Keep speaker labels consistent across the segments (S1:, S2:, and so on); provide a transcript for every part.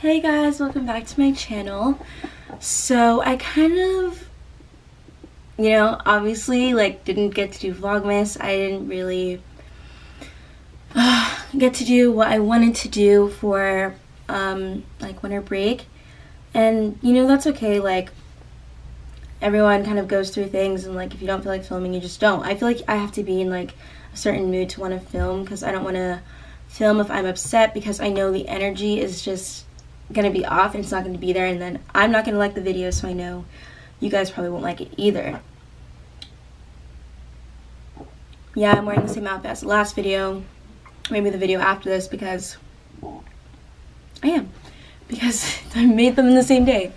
S1: Hey guys, welcome back to my channel. So I kind of, obviously didn't get to do Vlogmas. I didn't really get to do what I wanted to do for winter break. And that's okay. Everyone kind of goes through things, and if you don't feel like filming, you just don't. I feel like I have to be in a certain mood to want to film, because I don't want to film if I'm upset, because I know the energy is just gonna be off and it's not gonna be there, and then I'm not gonna like the video, so I know you guys probably won't like it either. Yeah, I'm wearing the same outfit as the last video, maybe the video after this, because I made them in the same day.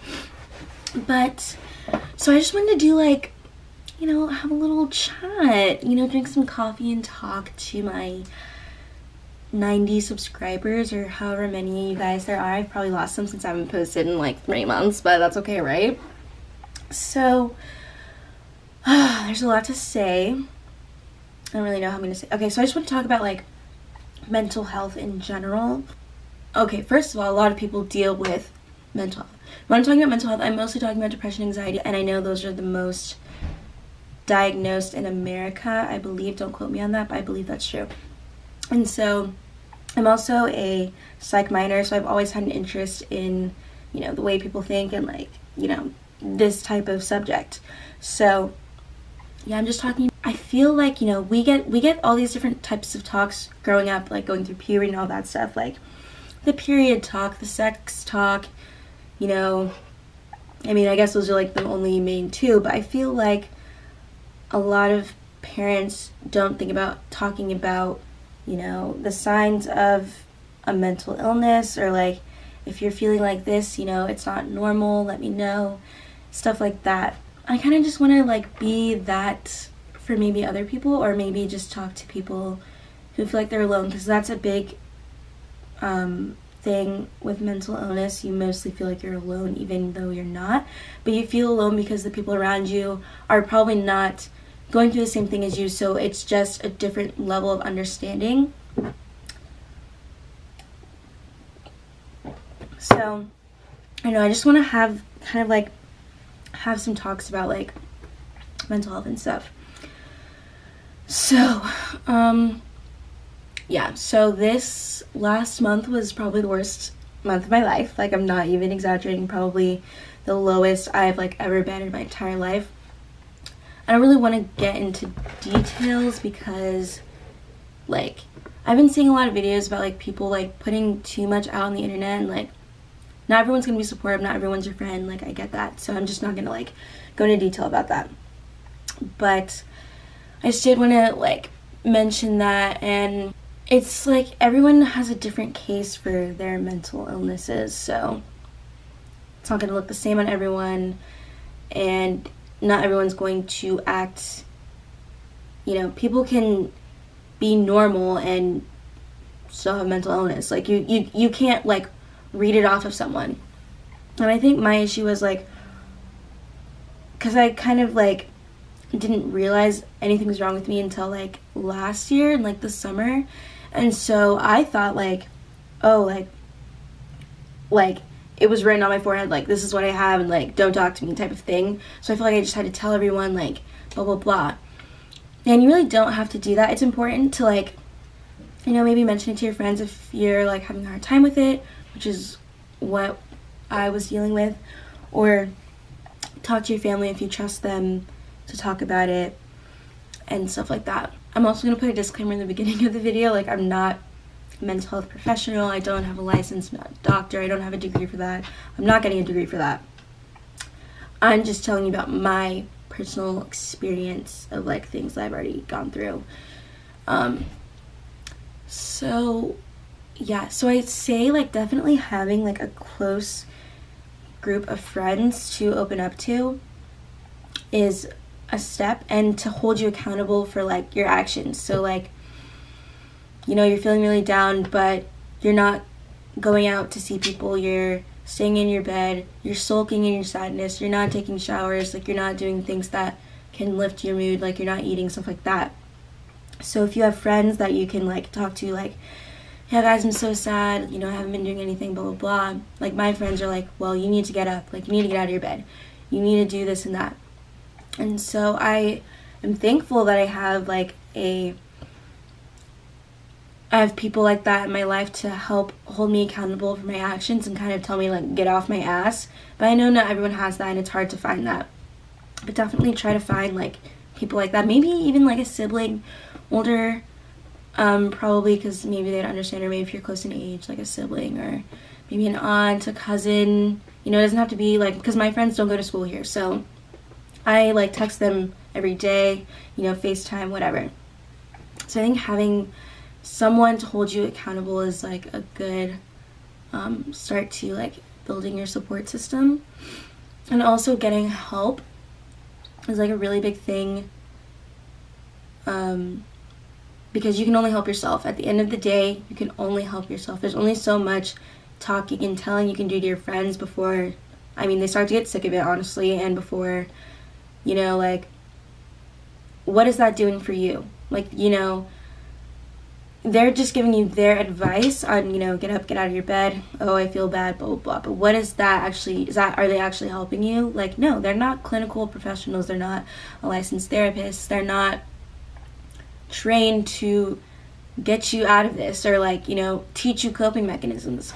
S1: But so I just wanted to do have a little chat, drink some coffee and talk to my 90 subscribers, or however many you guys there are. I've probably lost them since I haven't posted in 3 months, but that's okay, right? So there's a lot to say. I don't really know how I'm gonna say. Okay, so I just want to talk about mental health in general. Okay, first of all, a lot of people deal with mental health. When I'm talking about mental health, I'm mostly talking about depression, anxiety, and I know those are the most diagnosed in America, I believe. Don't quote me on that, but I believe that's true. And so I'm also a psych minor, so I've always had an interest in, the way people think and this type of subject. So yeah, I'm just talking. I feel like, we get all these different types of talks growing up, going through puberty and all that stuff, the period talk, the sex talk, I guess those are the only main two, but I feel like a lot of parents don't think about talking about the signs of a mental illness, or if you're feeling like this, it's not normal, let me know, stuff like that. I kind of just want to be that for maybe other people, or maybe just talk to people who feel like they're alone, because that's a big thing with mental illness. You mostly feel like you're alone, even though you're not, but you feel alone because the people around you are probably not going through the same thing as you, so it's just a different level of understanding. So I know I just want to have have some talks about mental health and stuff. So yeah, so this last month was probably the worst month of my life. I'm not even exaggerating, probably the lowest I've ever been in my entire life. I don't really want to get into details, because I've been seeing a lot of videos about people putting too much out on the internet, and not everyone's gonna be supportive, not everyone's your friend. I get that, so I'm just not gonna go into detail about that. But I just did want to mention that, and it's everyone has a different case for their mental illnesses, so it's not gonna look the same on everyone, and not everyone's going to act, people can be normal and still have mental illness. You can't read it off of someone. And I think my issue was because I kind of didn't realize anything was wrong with me until last year in the summer, and so I thought it was written on my forehead, this is what I have, and don't talk to me type of thing. So I feel like I just had to tell everyone blah blah blah. And you really don't have to do that. It's important to maybe mention it to your friends if you're having a hard time with it, which is what I was dealing with, or talk to your family if you trust them to talk about it and stuff like that. I'm also going to put a disclaimer in the beginning of the video, I'm not a mental health professional, I don't have a license, I'm not a doctor, I don't have a degree for that, I'm not getting a degree for that. I'm just telling you about my personal experience of things that I've already gone through. So yeah, so I'd say definitely having a close group of friends to open up to is a step, and to hold you accountable for your actions. So you're feeling really down, but you're not going out to see people, you're staying in your bed, you're sulking in your sadness, you're not taking showers, you're not doing things that can lift your mood, you're not eating, stuff like that. So if you have friends that you can talk to, yeah guys, I'm so sad, you know, I haven't been doing anything, blah blah blah, like my friends are like, well, you need to get up, like you need to get out of your bed, you need to do this and that. And so I am thankful that I have like I have people like that in my life to help hold me accountable for my actions and kind of tell me like get off my ass. But I know not everyone has that and it's hard to find that. But definitely try to find like people like that. Maybe even like a sibling, older, probably, because maybe they'd understand, or maybe if you're close in age, like a sibling, or maybe an aunt, a cousin. You know, it doesn't have to be like, because my friends don't go to school here, so I like text them every day, you know, FaceTime, whatever. So I think having someone to hold you accountable is like a good start to like building your support system. And also getting help is like a really big thing, because you can only help yourself. At the end of the day, you can only help yourself. There's only so much talking and telling you can do to your friends before, I mean, they start to get sick of it, honestly, and before, you know, like, what is that doing for you? Like, you know, they're just giving you their advice on, you know, get up, get out of your bed, oh, I feel bad, blah, blah, blah. But what is that actually, are they actually helping you? Like, no, they're not clinical professionals. They're not a licensed therapist. They're not trained to get you out of this or like, you know, teach you coping mechanisms.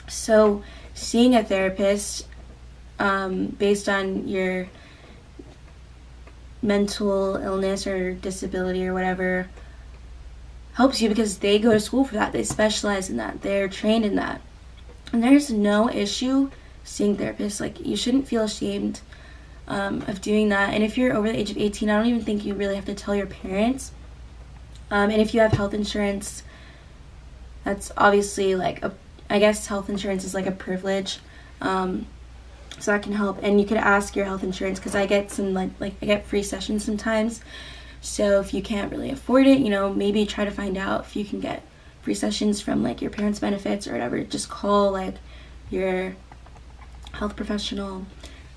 S1: So seeing a therapist based on your mental illness or disability or whatever helps you, because they go to school for that. They specialize in that. They're trained in that. And there's no issue seeing therapists. Like, you shouldn't feel ashamed of doing that. And if you're over the age of 18, I don't even think you really have to tell your parents. And if you have health insurance, that's obviously like I guess health insurance is like a privilege. So that can help. And you could ask your health insurance, because I get some like I get free sessions sometimes. So if you can't really afford it, you know, maybe try to find out if you can get free sessions from like your parents' benefits or whatever. Just call like your health professional,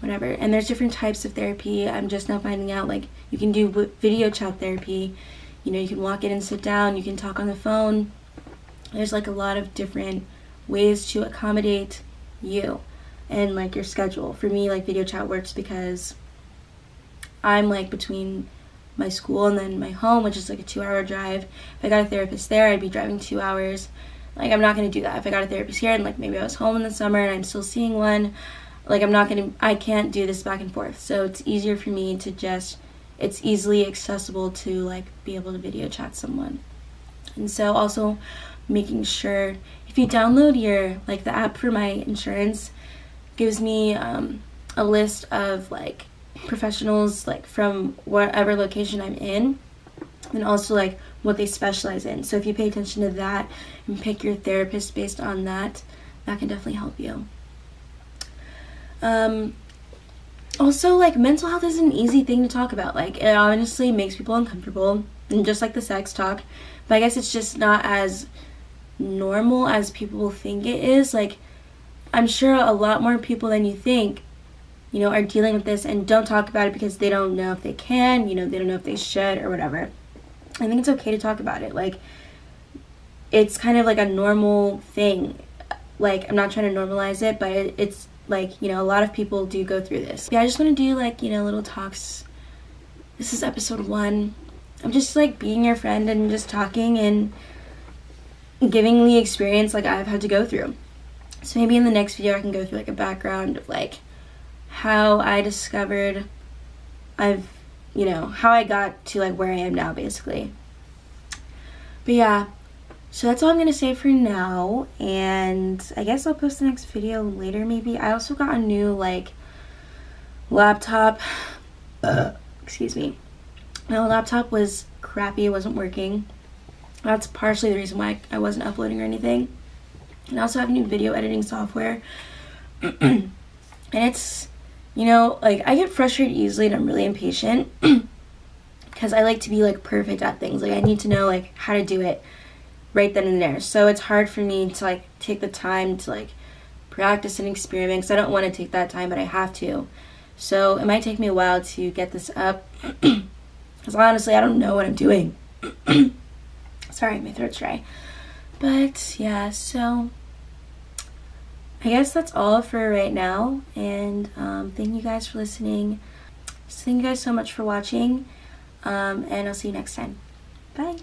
S1: whatever. And there's different types of therapy. I'm just now finding out, like, you can do video chat therapy. You know, you can walk in and sit down. You can talk on the phone. There's like a lot of different ways to accommodate you and like your schedule. For me, like, video chat works because I'm like between my school and then my home, which is like a 2-hour drive. If I got a therapist there, I'd be driving 2 hours. Like, I'm not gonna do that. If I got a therapist here and like maybe I was home in the summer and I'm still seeing one, like, I can't do this back and forth. So it's easier for me to just, it's easily accessible to like be able to video chat someone. And so also making sure, if you download your, like, the app for my insurance gives me a list of like professionals like from whatever location I'm in, and also like what they specialize in. So if you pay attention to that and pick your therapist based on that, that can definitely help you. Also, like, mental health is an easy thing to talk about. Like, it honestly makes people uncomfortable, and just like the sex talk, but I guess it's just not as normal as people think it is. Like, I'm sure a lot more people than you think, you know, are dealing with this and don't talk about it because they don't know if they can, you know, they don't know if they should or whatever. I think it's okay to talk about it. Like, it's kind of like a normal thing. Like, I'm not trying to normalize it, but it's like, you know, a lot of people do go through this. Yeah, I just want to do like, you know, little talks. This is episode 1. I'm just like being your friend and just talking and giving the experience like I've had to go through. So maybe in the next video I can go through like a background of like how I discovered you know, how I got to like where I am now, basically. But yeah, so that's all I'm gonna say for now, and I guess I'll post the next video later maybe. I also got a new like laptop. Excuse me. My laptop was crappy, it wasn't working. That's partially the reason why I wasn't uploading or anything. And I also have new video editing software. And it's, you know, like, I get frustrated easily and I'm really impatient because I like to be like perfect at things. Like, I need to know like how to do it right then and there. So it's hard for me to like take the time to like practice and experiment, because I don't want to take that time, but I have to. So it might take me a while to get this up because honestly I don't know what I'm doing. Sorry, my throat's dry. But yeah, so I guess that's all for right now, and thank you guys for listening. So thank you guys so much for watching, and I'll see you next time. Bye.